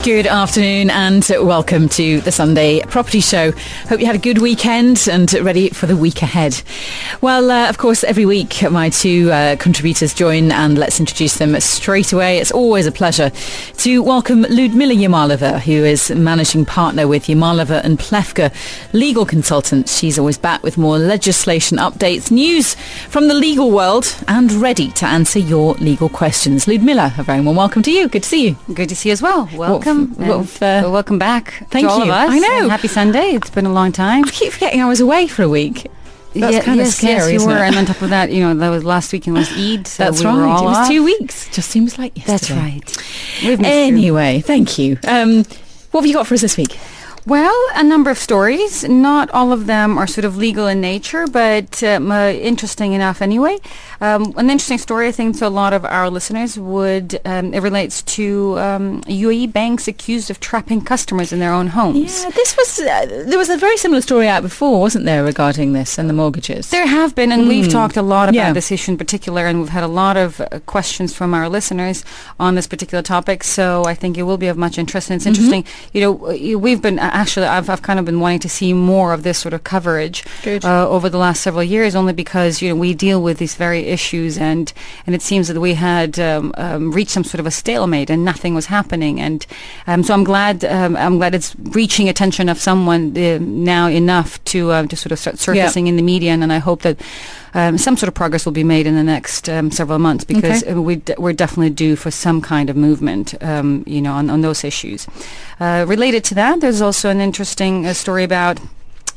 Good afternoon and welcome to the Sunday Property Show. Hope you had a good weekend and ready for the week ahead. Well, of course, every week my two contributors join and let's introduce them straight away. It's always a pleasure to welcome Ludmila Yamalova, who is managing partner with Yamalova and Plewka, legal consultant. She's always back with more legislation updates, news from the legal world and ready to answer your legal questions. Ludmila, a very warm welcome to you. Good to see you. Good to see you as well. Welcome. Welcome back Thank to all you. of us. I know. And happy Sunday. It's been a long time. I keep forgetting I was away for a week. That's kind of scary, yes, you isn't were. it? And on top of that, that was last weekend was Eid. So That's we right. Were all it was off. 2 weeks. Just seems like yesterday. That's right. We've missed Anyway, thank you. What have you got for us this week? Well, a number of stories. Not all of them are sort of legal in nature, but interesting enough anyway. An interesting story, I think, to a lot of our listeners would, it relates to UAE banks accused of trapping customers in their own homes. Yeah, there was a very similar story out before, wasn't there, regarding this and the mortgages? There have been, and we've talked a lot about Yeah. this issue in particular, and we've had a lot of questions from our listeners on this particular topic, so I think it will be of much interest. And it's interesting, we've been, actually, I've kind of been wanting to see more of this sort of coverage over the last several years, only because, we deal with these very issues, and it seems that we had reached some sort of a stalemate and nothing was happening. And so I'm glad it's reaching attention of someone now enough to sort of start surfacing in the media, and I hope that some sort of progress will be made in the next several months, because we're definitely due for some kind of movement, on those issues. Related to that, there's also an interesting story about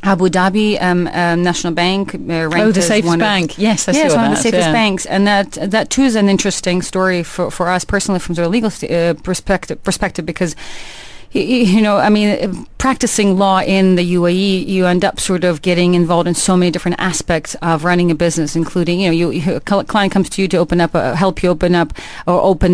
Abu Dhabi National Bank ranked the as safest one bank. Yes, I saw one that. of the safest yeah. banks, and that too is an interesting story for us personally from sort of legal perspective, because practicing law in the UAE, you end up sort of getting involved in so many different aspects of running a business, including, a client comes to you to help you open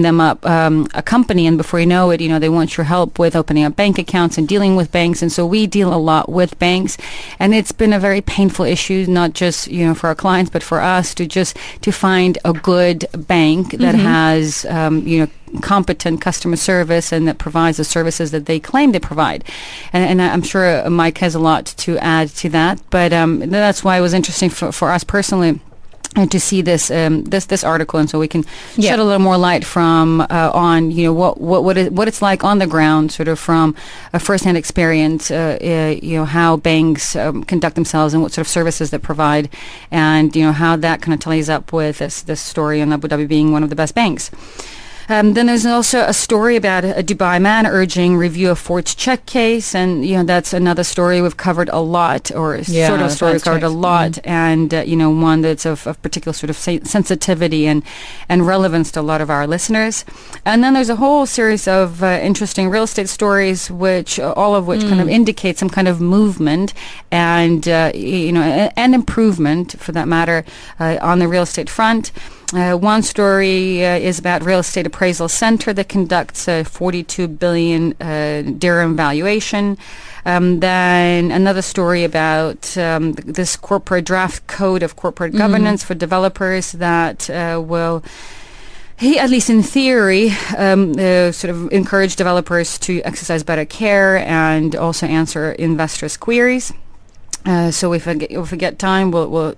them up a company, and before you know it, they want your help with opening up bank accounts and dealing with banks. And so we deal a lot with banks, and it's been a very painful issue, not just, for our clients, but for us to find a good bank that has, competent customer service and that provides the services that they claim they provide. And I'm sure Mike has a lot to add to that, but that's why it was interesting for us personally to see this article, and so we can shed a little more light from on what it's like on the ground, sort of from a first-hand experience, how banks conduct themselves and what sort of services they provide, and how that kind of tallies up with this story on Abu Dhabi being one of the best banks. Then there's also a story about a Dubai man urging review of Ford's check case, and that's another story we've covered a lot, or sort of a story we've covered a lot, and one that's of particular sort of sensitivity and relevance to a lot of our listeners. And then there's a whole series of interesting real estate stories, all of which kind of indicate some kind of movement and and improvement, for that matter, on the real estate front. One story is about Real Estate Appraisal Center that conducts a 42 billion dirham valuation. Then another story about this corporate draft code of corporate governance for developers that will, at least in theory, sort of encourage developers to exercise better care and also answer investors' queries. So if we get time, we'll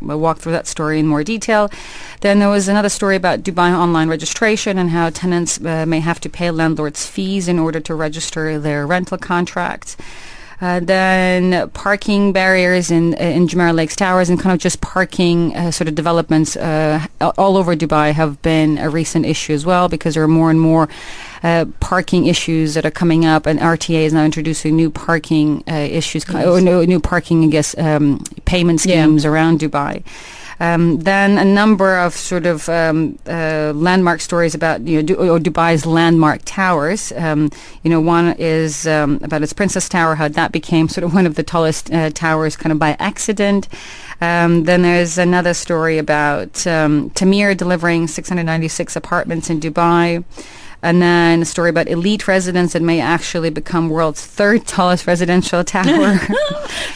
walk through that story in more detail. Then there was another story about Dubai online registration and how tenants may have to pay landlords fees in order to register their rental contracts. Then parking barriers in Jumeirah Lakes Towers, and kind of just parking sort of developments all over Dubai have been a recent issue as well, because there are more and more parking issues that are coming up, and RTA is now introducing new parking issues, or new parking, payment schemes around Dubai. Then a number of sort of landmark stories about Dubai's landmark towers. One is about its Princess Tower, how that became sort of one of the tallest towers kind of by accident. Then there's another story about Tamir delivering 696 apartments in Dubai. And then a story about elite residents that may actually become world's third tallest residential tower.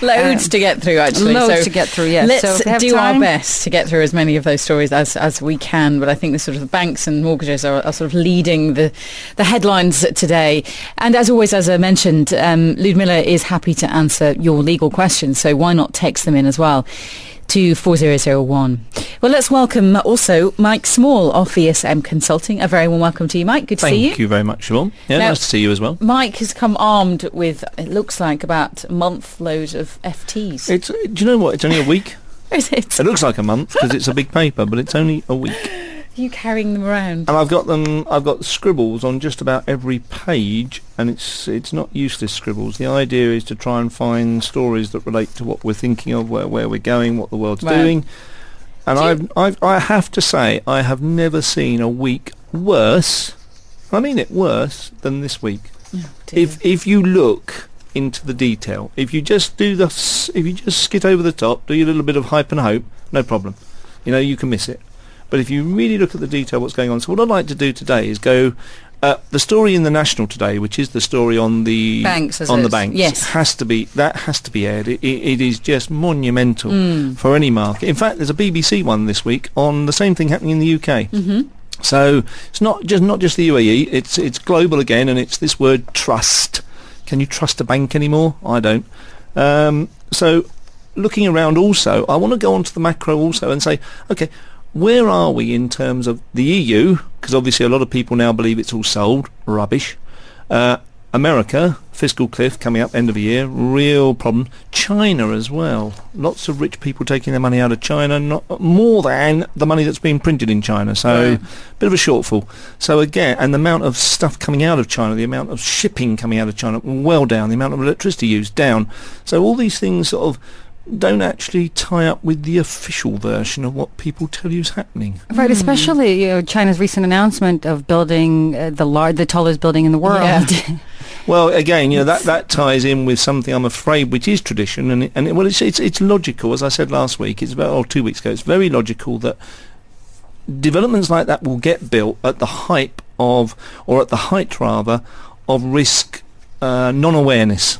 Loads to get through, actually. Loads to get through, yes. Let's do our best to get through as many of those stories as we can. But I think the sort of the banks and mortgages are sort of leading the headlines today. And as always, as I mentioned, Ludmila is happy to answer your legal questions. So why not text them in as well to 4001. Well, let's welcome also Mike Small of VSM Consulting. A very warm welcome to you, Mike. Good to see you. Thank you very much, Siobhan. Yeah, nice to see you as well. Mike has come armed with, it looks like, about a month load of FTs. Do you know what? It's only a week. Is it? It looks like a month because it's a big paper, but it's only a week. Are you carrying them around? And I've got scribbles on just about every page, and it's not useless scribbles. The idea is to try and find stories that relate to what we're thinking of, where we're going, what the world's doing. And I have to say, I have never seen a week worse, I mean it, worse than this week. Oh, if you look into the detail, if you just skit over the top, do your little bit of hype and hope, no problem. You can miss it. But if you really look at the detail, what's going on. So what I'd like to do today is go the story in the National today, which is the story on the banks. Yes, has to be aired. It is just monumental for any market. In fact, there's a BBC one this week on the same thing happening in the UK. Mm-hmm. So it's not just the UAE. It's global again, and it's this word trust. Can you trust a bank anymore? I don't. So looking around, also, I want to go on to the macro also and say, okay, where are we in terms of the EU? Because obviously a lot of people now believe it's all sold. Rubbish. America, fiscal cliff coming up end of the year, real problem. China as well. Lots of rich people taking their money out of China, not more than the money that's being printed in China. So bit of a shortfall. So again, and the amount of stuff coming out of China, the amount of shipping coming out of China, well down. The amount of electricity used, down. So all these things sort of don't actually tie up with the official version of what people tell you is happening. Right, especially China's recent announcement of building the tallest building in the world. Yeah. Well, again, that ties in with something, I'm afraid, which is tradition, and it's logical. As I said last week, 2 weeks ago, it's very logical that developments like that will get built at the height of risk non-awareness,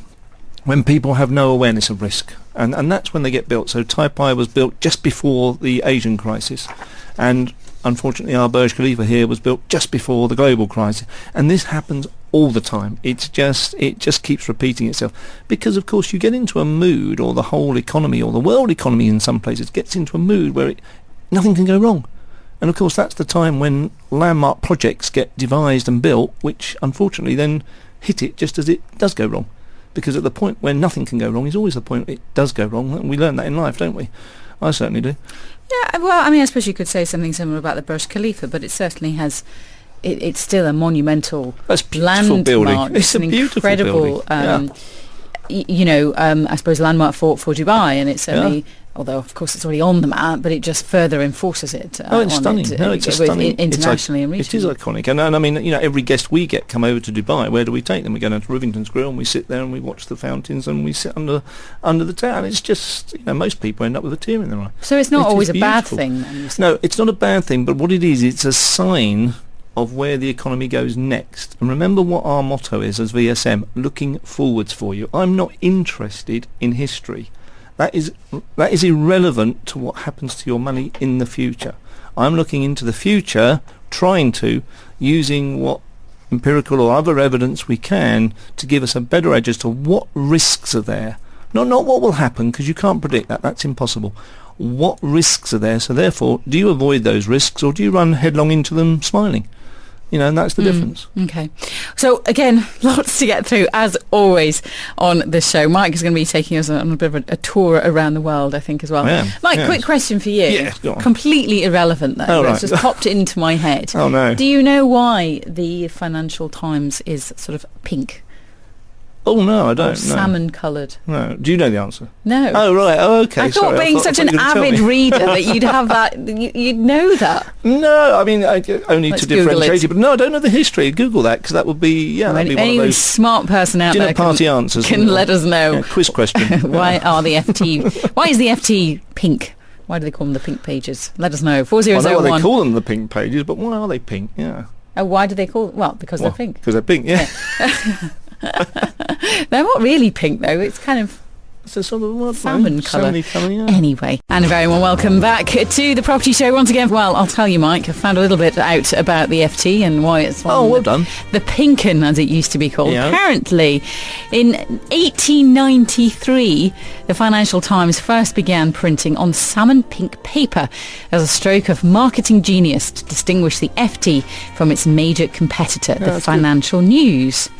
when people have no awareness of risk. And that's when they get built. So Taipei was built just before the Asian crisis. And unfortunately our Burj Khalifa here was built just before the global crisis. And this happens all the time. It just keeps repeating itself. Because, of course, you get into a mood, or the whole economy, or the world economy in some places, gets into a mood where nothing can go wrong. And, of course, that's the time when landmark projects get devised and built, which, unfortunately, then hit it just as it does go wrong. Because at the point where nothing can go wrong is always the point it does go wrong. And we learn that in life, don't we? I certainly do. Yeah, well, I mean, I suppose you could say something similar about the Burj Khalifa, but it certainly has... It's still a monumental landmark. Building. It's a beautiful incredible, building. I suppose, landmark for Dubai, and it's certainly... Although, of course, it's already on the map, but it just further enforces it. It's stunning. It's stunning. Internationally and regionally. It is iconic. And I mean, every guest we get come over to Dubai, where do we take them? We go down to Rivington's Grill and we sit there and we watch the fountains and we sit under the tower. It's just, most people end up with a tear in their eye. So it's not always a bad thing, then? No, it's not a bad thing, but what it is, it's a sign of where the economy goes next. And remember what our motto is as VSM, looking forwards for you. I'm not interested in history. That is irrelevant to what happens to your money in the future. I'm looking into the future, using what empirical or other evidence we can to give us a better edge as to what risks are there. Not what will happen, because you can't predict that. That's impossible. What risks are there? So therefore, do you avoid those risks, or do you run headlong into them smiling? And that's the difference. Okay. So, again, lots to get through, as always, on this show. Mike is going to be taking us on a bit of a tour around the world, I think, as well. Mike, quick question for you. Yes, go on. Completely irrelevant, though. It's just popped into my head. Oh, no. Do you know why the Financial Times is sort of pink? Oh, no, I don't know. Salmon coloured. No. Do you know the answer? No. Oh, right. Oh, okay. I thought being such an avid reader that you'd have that, you'd know that. No, I mean, only to differentiate it. But no, I don't know the history. Google that, because that would be, that'd be one of those... smart person out there party answers can let us know. Yeah, quiz question. Why is the FT pink? Why do they call them the pink pages? Let us know. 4001. I know why they call them the pink pages, but why are they pink? Yeah. Why do they call? Well, because they're pink. Because they're pink. Yeah. They're not really pink though. It's kind of It's a sort of salmon colour. Yeah. Anyway, and a very warm welcome back to the Property Show once again. Well, I'll tell you, Mike, I found a little bit out about the FT and why it's well done. The Pinken, as it used to be called. Yeah. Apparently, in 1893, the Financial Times first began printing on salmon pink paper as a stroke of marketing genius to distinguish the FT from its major competitor, the Financial News.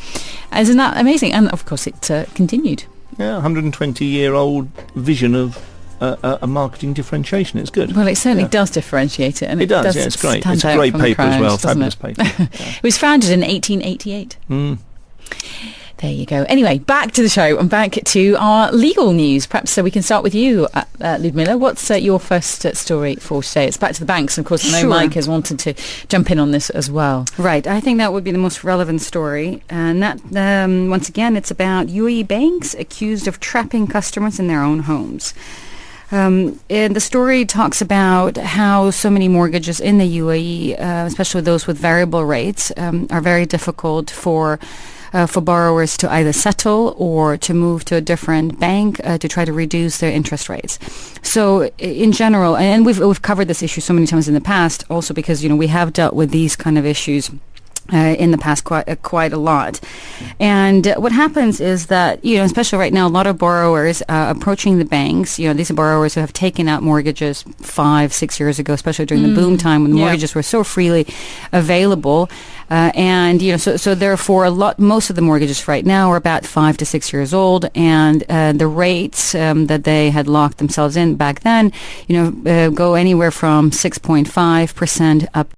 Isn't that amazing? And of course, it continued. Yeah, 120-year-old vision of a marketing differentiation. It's good. Well, it certainly does differentiate it. And it does, yeah, it's great. It's a great paper as well, fabulous paper. Yeah. It was founded in 1888. Mm. There you go. Anyway, back to the show and back to our legal news. Perhaps so we can start with you, Ludmila. What's your first story for today? It's back to the banks. And of course, I know Mike has wanted to jump in on this as well. Right. I think that would be the most relevant story. And that, once again, it's about UAE banks accused of trapping customers in their own homes. And the story talks about how so many mortgages in the UAE, especially those with variable rates, are very difficult for borrowers to either settle or to move to a different bank to try to reduce their interest rates. So in general, and we've covered this issue so many times in the past, also because we have dealt with these kind of issues in the past quite a lot. And what happens is that, especially right now, a lot of borrowers approaching the banks, these are borrowers who have taken out mortgages 5-6 years ago, especially during the boom time when the mortgages were so freely available. So therefore, most of the mortgages right now are about 5 to 6 years old, and the rates that they had locked themselves in back then, go anywhere from 6.5% up